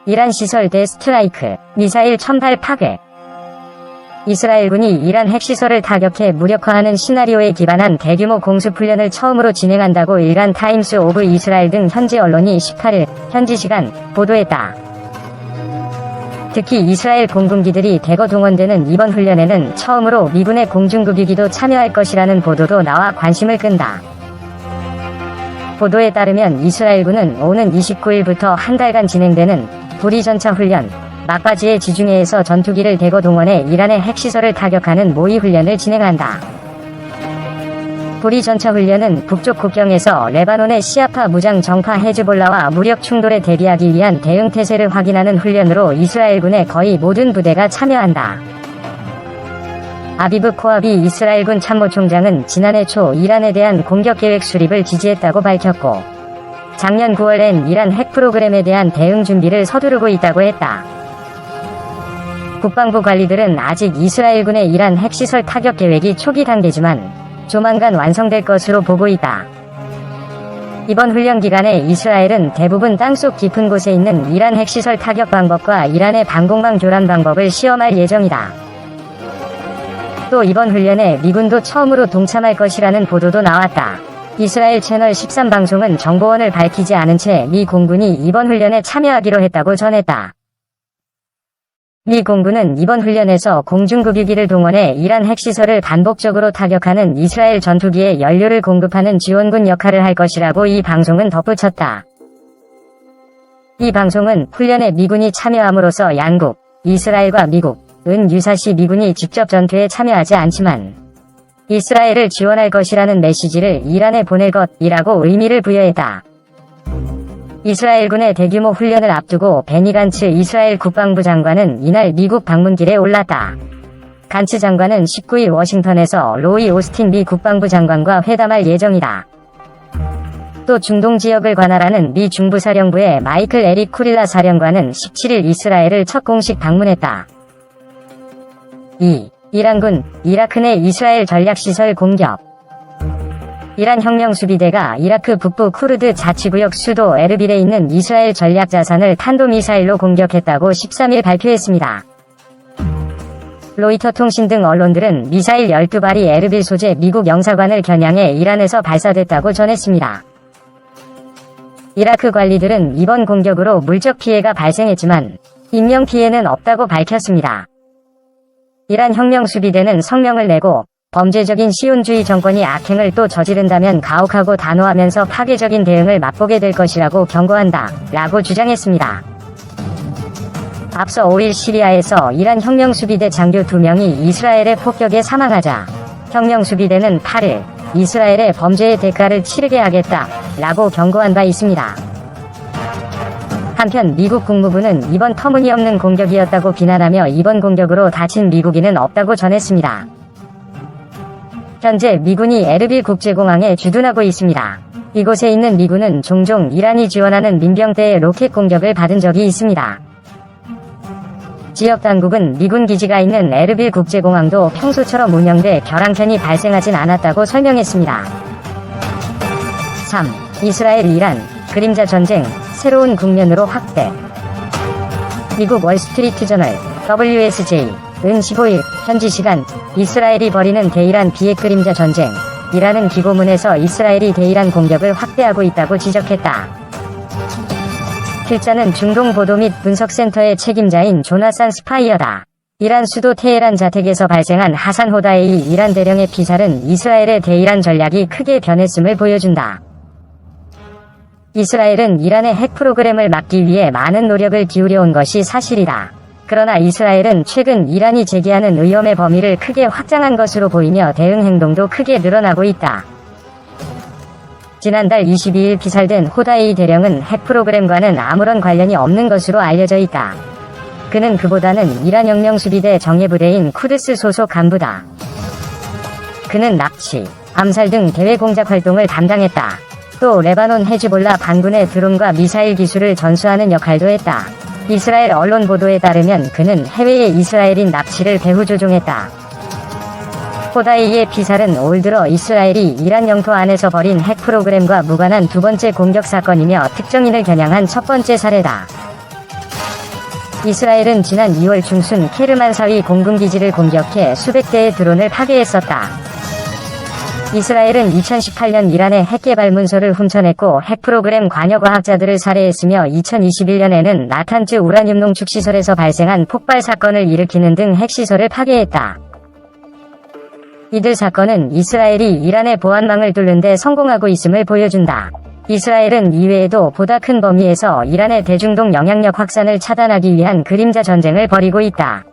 이란 시설 대스트라이크, 미사일 천발 파괴. 이스라엘군이 이란 핵시설을 타격해 무력화하는 시나리오에 기반한 대규모 공습훈련을 처음으로 진행한다고 일간 타임스 오브 이스라엘 등 현지 언론이 18일 현지 시간 보도했다. 특히 이스라엘 공군기들이 대거 동원되는 이번 훈련에는 처음으로 미군의 공중급유기도 참여할 것이라는 보도도 나와 관심을 끈다. 보도에 따르면 이스라엘군은 오는 29일부터 한 달간 진행되는 불의전차 훈련, 막바지의 지중해에서 전투기를 대거 동원해 이란의 핵시설을 타격하는 모의 훈련을 진행한다. 불의전차 훈련은 북쪽 국경에서 레바논의 시아파 무장 정파 헤즈볼라와 무력 충돌에 대비하기 위한 대응 태세를 확인하는 훈련으로 이스라엘군의 거의 모든 부대가 참여한다. 아비브 코아비 이스라엘군 참모총장은 지난해 초 이란에 대한 공격계획 수립을 지지했다고 밝혔고, 작년 9월엔 이란 핵 프로그램에 대한 대응 준비를 서두르고 있다고 했다. 국방부 관리들은 아직 이스라엘군의 이란 핵시설 타격 계획이 초기 단계지만 조만간 완성될 것으로 보고 있다. 이번 훈련 기간에 이스라엘은 대부분 땅속 깊은 곳에 있는 이란 핵시설 타격 방법과 이란의 방공망 교란 방법을 시험할 예정이다. 또 이번 훈련에 미군도 처음으로 동참할 것이라는 보도도 나왔다. 이스라엘 채널 13방송은 정보원을 밝히지 않은 채 미 공군이 이번 훈련에 참여하기로 했다고 전했다. 미 공군은 이번 훈련에서 공중급유기를 동원해 이란 핵시설을 반복적으로 타격하는 이스라엘 전투기에 연료를 공급하는 지원군 역할을 할 것이라고 이 방송은 덧붙였다. 이 방송은 훈련에 미군이 참여함으로써 양국, 이스라엘과 미국은 유사시 미군이 직접 전투에 참여하지 않지만 이스라엘을 지원할 것이라는 메시지를 이란에 보낼 것이라고 의미를 부여했다. 이스라엘군의 대규모 훈련을 앞두고 베니 간츠 이스라엘 국방부 장관은 이날 미국 방문길에 올랐다. 간츠 장관은 19일 워싱턴에서 로이 오스틴 미 국방부 장관과 회담할 예정이다. 또 중동 지역을 관할하는 미 중부사령부의 마이클 에릭 쿠릴라 사령관은 17일 이스라엘을 첫 공식 방문했다. 이란군, 이라크 내 이스라엘 전략시설 공격. 이란 혁명수비대가 이라크 북부 쿠르드 자치구역 수도 에르빌에 있는 이스라엘 전략자산을 탄도미사일로 공격했다고 13일 발표했습니다. 로이터 통신 등 언론들은 미사일 12발이 에르빌 소재 미국 영사관을 겨냥해 이란에서 발사됐다고 전했습니다. 이라크 관리들은 이번 공격으로 물적 피해가 발생했지만 인명피해는 없다고 밝혔습니다. 이란 혁명수비대는 성명을 내고 범죄적인 시온주의 정권이 악행을 또 저지른다면 가혹하고 단호하면서 파괴적인 대응을 맛보게 될 것이라고 경고한다 라고 주장했습니다. 앞서 5일 시리아에서 이란 혁명수비대 장교 2명이 이스라엘의 폭격에 사망하자 혁명수비대는 8일 이스라엘의 범죄의 대가를 치르게 하겠다 라고 경고한 바 있습니다. 한편 미국 국무부는 이번 터무니없는 공격이었다고 비난하며 이번 공격으로 다친 미국인은 없다고 전했습니다. 현재 미군이 에르빌 국제공항에 주둔하고 있습니다. 이곳에 있는 미군은 종종 이란이 지원하는 민병대의 로켓 공격을 받은 적이 있습니다. 지역 당국은 미군 기지가 있는 에르빌 국제공항도 평소처럼 운영돼 결항편이 발생하진 않았다고 설명했습니다. 3. 이스라엘 이란 그림자 전쟁 새로운 국면으로 확대. 미국 월스트리트저널 WSJ는 15일 현지 시간 이스라엘이 벌이는 대이란 비핵 그림자 전쟁이라는 기고문에서 이스라엘이 대이란 공격을 확대하고 있다고 지적했다. 필자는 중동 보도 및 분석센터의 책임자인 조나산 스파이어다. 이란 수도 테헤란 자택에서 발생한 하산 호다에이 이란 대령의 피살은 이스라엘의 대이란 전략이 크게 변했음을 보여준다. 이스라엘은 이란의 핵 프로그램을 막기 위해 많은 노력을 기울여온 것이 사실이다. 그러나 이스라엘은 최근 이란이 제기하는 위험의 범위를 크게 확장한 것으로 보이며 대응 행동도 크게 늘어나고 있다. 지난달 22일 피살된 호다에이 대령은 핵 프로그램과는 아무런 관련이 없는 것으로 알려져 있다. 그는 그보다는 이란 혁명수비대 정예부대인 쿠드스 소속 간부다. 그는 납치, 암살 등 대외 공작 활동을 담당했다. 또 레바논 헤즈볼라 반군의 드론과 미사일 기술을 전수하는 역할도 했다. 이스라엘 언론 보도에 따르면 그는 해외의 이스라엘인 납치를 배후 조종했다. 호다이의 피살은 올 들어 이스라엘이 이란 영토 안에서 벌인 핵 프로그램과 무관한 두 번째 공격 사건이며 특정인을 겨냥한 첫 번째 사례다. 이스라엘은 지난 2월 중순 케르만 사위 공군기지를 공격해 수백 대의 드론을 파괴했었다. 이스라엘은 2018년 이란의 핵개발 문서를 훔쳐냈고 핵 프로그램 관여 과학자들을 살해했으며 2021년에는 나탄즈 우라늄 농축시설에서 발생한 폭발 사건을 일으키는 등 핵시설을 파괴했다. 이들 사건은 이스라엘이 이란의 보안망을 뚫는 데 성공하고 있음을 보여준다. 이스라엘은 이외에도 보다 큰 범위에서 이란의 대중동 영향력 확산을 차단하기 위한 그림자 전쟁을 벌이고 있다.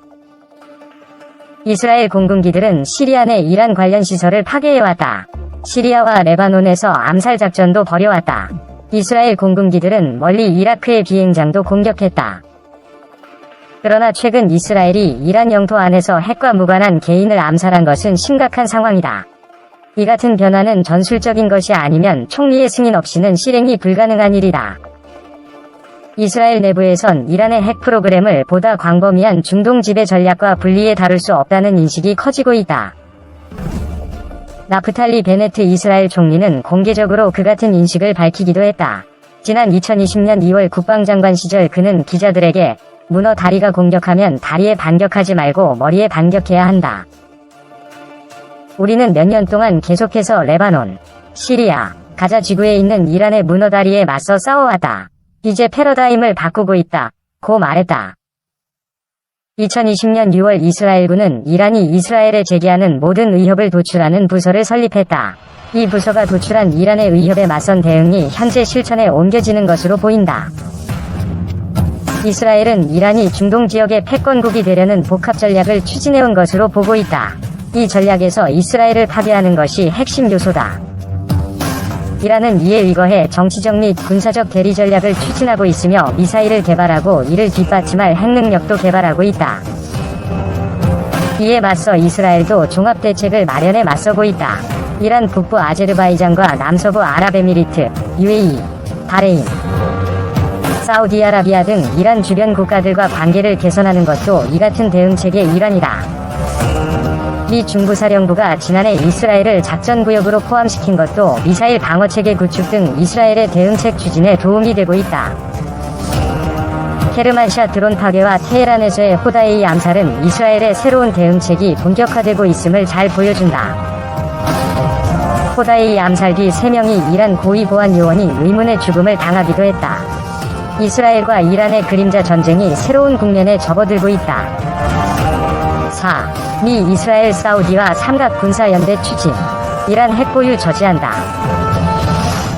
이스라엘 공군기들은 시리아 내 이란 관련 시설을 파괴해왔다. 시리아와 레바논에서 암살 작전도 벌여왔다. 이스라엘 공군기들은 멀리 이라크의 비행장도 공격했다. 그러나 최근 이스라엘이 이란 영토 안에서 핵과 무관한 개인을 암살한 것은 심각한 상황이다. 이 같은 변화는 전술적인 것이 아니면 총리의 승인 없이는 실행이 불가능한 일이다. 이스라엘 내부에선 이란의 핵 프로그램을 보다 광범위한 중동 지배 전략과 분리해 다룰 수 없다는 인식이 커지고 있다. 나프탈리 베네트 이스라엘 총리는 공개적으로 그 같은 인식을 밝히기도 했다. 지난 2020년 2월 국방장관 시절 그는 기자들에게 문어 다리가 공격하면 다리에 반격하지 말고 머리에 반격해야 한다. 우리는 몇 년 동안 계속해서 레바논, 시리아, 가자 지구에 있는 이란의 문어 다리에 맞서 싸워왔다. 이제 패러다임을 바꾸고 있다. 고 말했다. 2020년 6월 이스라엘군은 이란이 이스라엘에 제기하는 모든 의협을 도출하는 부서를 설립했다. 이 부서가 도출한 이란의 의협에 맞선 대응이 현재 실천에 옮겨지는 것으로 보인다. 이스라엘은 이란이 중동 지역의 패권국이 되려는 복합 전략을 추진해온 것으로 보고 있다. 이 전략에서 이스라엘을 파괴하는 것이 핵심 요소다. 이란은 이에 의거해 정치적 및 군사적 대리 전략을 추진하고 있으며 미사일을 개발하고 이를 뒷받침할 핵 능력도 개발하고 있다. 이에 맞서 이스라엘도 종합대책을 마련해 맞서고 있다. 이란 북부 아제르바이잔과 남서부 아랍에미리트, UAE, 바레인, 사우디아라비아 등 이란 주변 국가들과 관계를 개선하는 것도 이 같은 대응책의 일환이다. 미 중부사령부가 지난해 이스라엘을 작전구역으로 포함시킨 것도 미사일 방어체계 구축 등 이스라엘의 대응책 추진에 도움이 되고 있다. 케르만샤 드론 파괴와 테헤란에서의 호다이이 암살은 이스라엘의 새로운 대응책이 본격화되고 있음을 잘 보여준다. 호다이이 암살 뒤 3명의 이란 고위 보안 요원이 의문의 죽음을 당하기도 했다. 이스라엘과 이란의 그림자 전쟁이 새로운 국면에 접어들고 있다. 4. 미 이스라엘 사우디와 삼각 군사연대 추진. 이란 핵보유 저지한다.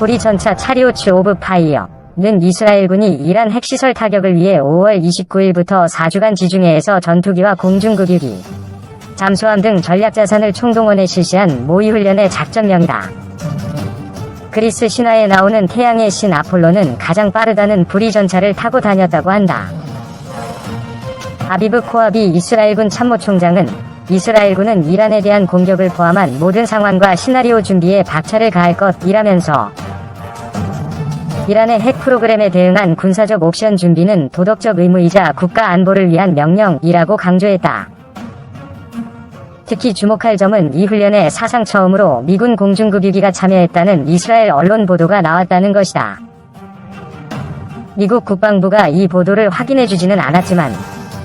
우리 전차 차리오츠 오브 파이어는 이스라엘군이 이란 핵시설 타격을 위해 5월 29일부터 4주간 지중해에서 전투기와 공중급유기, 잠수함 등 전략자산을 총동원해 실시한 모의훈련의 작전명이다. 그리스 신화에 나오는 태양의 신 아폴로는 가장 빠르다는 불이 전차를 타고 다녔다고 한다. 아비브 코아비 이스라엘군 참모총장은 이스라엘군은 이란에 대한 공격을 포함한 모든 상황과 시나리오 준비에 박차를 가할 것이라면서 이란의 핵 프로그램에 대응한 군사적 옵션 준비는 도덕적 의무이자 국가 안보를 위한 명령이라고 강조했다. 특히 주목할 점은 이 훈련에 사상 처음으로 미군 공중급유기가 참여했다는 이스라엘 언론 보도가 나왔다는 것이다. 미국 국방부가 이 보도를 확인해주지는 않았지만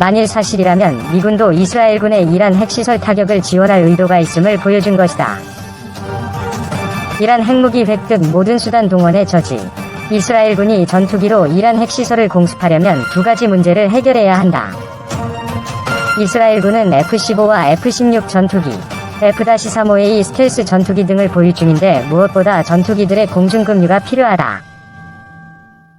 만일 사실이라면 미군도 이스라엘군의 이란 핵시설 타격을 지원할 의도가 있음을 보여준 것이다. 이란 핵무기 획득 모든 수단 동원의 저지. 이스라엘군이 전투기로 이란 핵시설을 공습하려면 두 가지 문제를 해결해야 한다. 이스라엘군은 F-15와 F-16 전투기, F-35A 스텔스 전투기 등을 보유 중인데 무엇보다 전투기들의 공중급유가 필요하다.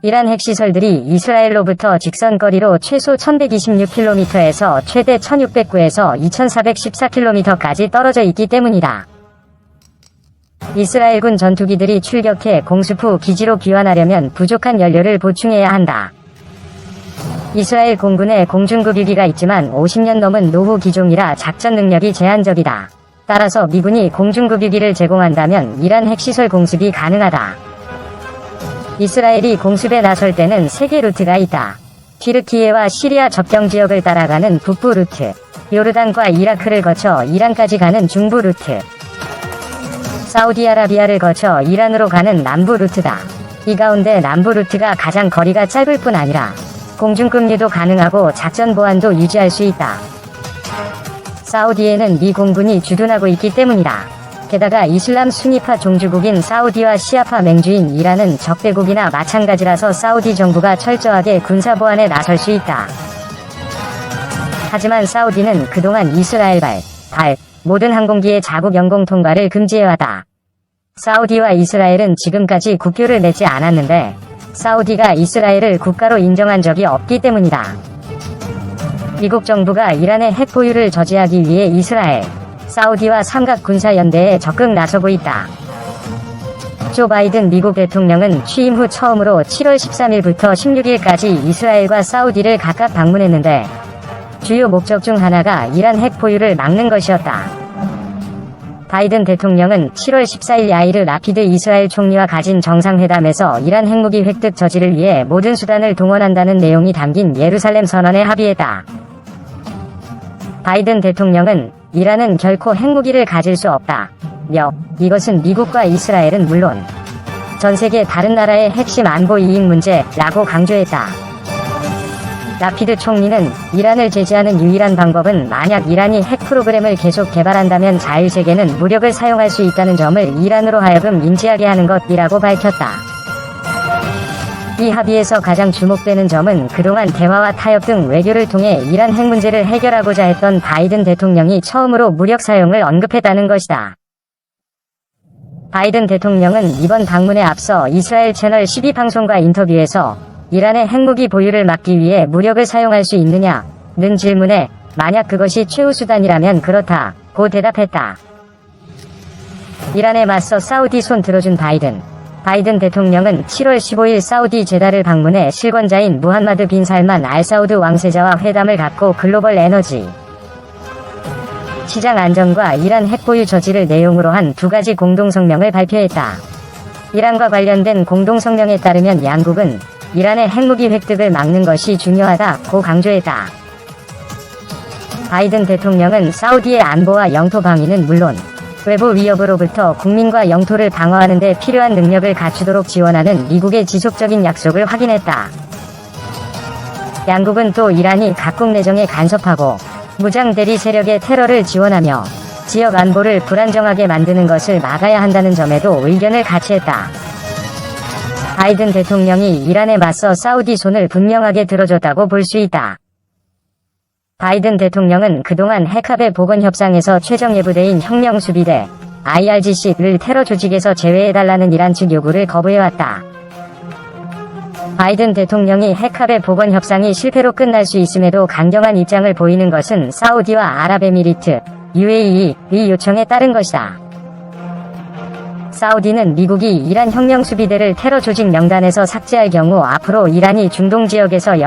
이란 핵시설들이 이스라엘로부터 직선거리로 최소 1126km에서 최대 1609에서 2414km까지 떨어져 있기 때문이다. 이스라엘군 전투기들이 출격해 공습 후 기지로 귀환하려면 부족한 연료를 보충해야 한다. 이스라엘 공군에 공중급유기가 있지만 50년 넘은 노후 기종이라 작전 능력이 제한적이다. 따라서 미군이 공중급유기를 제공한다면 이란 핵시설 공습이 가능하다. 이스라엘이 공습에 나설 때는 3개 루트가 있다. 튀르키예와 시리아 접경 지역을 따라가는 북부 루트, 요르단과 이라크를 거쳐 이란까지 가는 중부 루트, 사우디아라비아를 거쳐 이란으로 가는 남부 루트다. 이 가운데 남부 루트가 가장 거리가 짧을 뿐 아니라 공중급류도 가능하고 작전 보안도 유지할 수 있다. 사우디에는 미 공군이 주둔하고 있기 때문이다. 게다가 이슬람 수니파 종주국인 사우디와 시아파 맹주인 이란은 적대국이나 마찬가지라서 사우디 정부가 철저하게 군사보안에 나설 수 있다. 하지만 사우디는 그동안 이스라엘 발 모든 항공기의 자국 영공 통과를 금지해왔다. 사우디와 이스라엘은 지금까지 국교를 맺지 않았는데 사우디가 이스라엘을 국가로 인정한 적이 없기 때문이다. 미국 정부가 이란의 핵 보유를 저지하기 위해 이스라엘, 사우디와 삼각 군사연대에 적극 나서고 있다. 조 바이든 미국 대통령은 취임 후 처음으로 7월 13일부터 16일까지 이스라엘과 사우디를 각각 방문했는데 주요 목적 중 하나가 이란 핵 보유를 막는 것이었다. 바이든 대통령은 7월 14일 야이르 라피드 이스라엘 총리와 가진 정상회담에서 이란 핵무기 획득 저지를 위해 모든 수단을 동원한다는 내용이 담긴 예루살렘 선언에 합의했다. 바이든 대통령은 이란은 결코 핵무기를 가질 수 없다. 이것은 미국과 이스라엘은 물론 전 세계 다른 나라의 핵심 안보 이익 문제라고 강조했다. 라피드 총리는 이란을 제재하는 유일한 방법은 만약 이란이 핵 프로그램을 계속 개발한다면 자유세계는 무력을 사용할 수 있다는 점을 이란으로 하여금 인지하게 하는 것이라고 밝혔다. 이 합의에서 가장 주목되는 점은 그동안 대화와 타협 등 외교를 통해 이란 핵 문제를 해결하고자 했던 바이든 대통령이 처음으로 무력 사용을 언급했다는 것이다. 바이든 대통령은 이번 방문에 앞서 이스라엘 채널 12방송과 인터뷰에서 이란의 핵무기 보유를 막기 위해 무력을 사용할 수 있느냐는 질문에 만약 그것이 최후 수단이라면 그렇다고 대답했다. 이란에 맞서 사우디 손 들어준 바이든 대통령은 7월 15일 사우디 제다를 방문해 실권자인 무함마드 빈 살만 알 사우드 왕세자와 회담을 갖고 글로벌 에너지 시장 안정과 이란 핵 보유 저지를 내용으로 한 두 가지 공동성명을 발표했다. 이란과 관련된 공동성명에 따르면 양국은 이란의 핵무기 획득을 막는 것이 중요하다고 강조했다. 바이든 대통령은 사우디의 안보와 영토 방위는 물론 외부 위협으로부터 국민과 영토를 방어하는 데 필요한 능력을 갖추도록 지원하는 미국의 지속적인 약속을 확인했다. 양국은 또 이란이 각국 내정에 간섭하고 무장 대리 세력의 테러를 지원하며 지역 안보를 불안정하게 만드는 것을 막아야 한다는 점에도 의견을 같이했다. 바이든 대통령이 이란에 맞서 사우디 손을 분명하게 들어줬다고 볼 수 있다. 바이든 대통령은 그동안 핵합의 복원협상에서 최종 예부대인 혁명수비대 IRGC를 테러 조직에서 제외해달라는 이란 측 요구를 거부해왔다. 바이든 대통령이 핵합의 복원협상이 실패로 끝날 수 있음에도 강경한 입장을 보이는 것은 사우디와 아랍에미리트, UAE의 요청에 따른 것이다. 사우디는 미국이 이란 혁명수비대를 테러 조직 명단에서 삭제할 경우 앞으로 이란이 중동 지역에서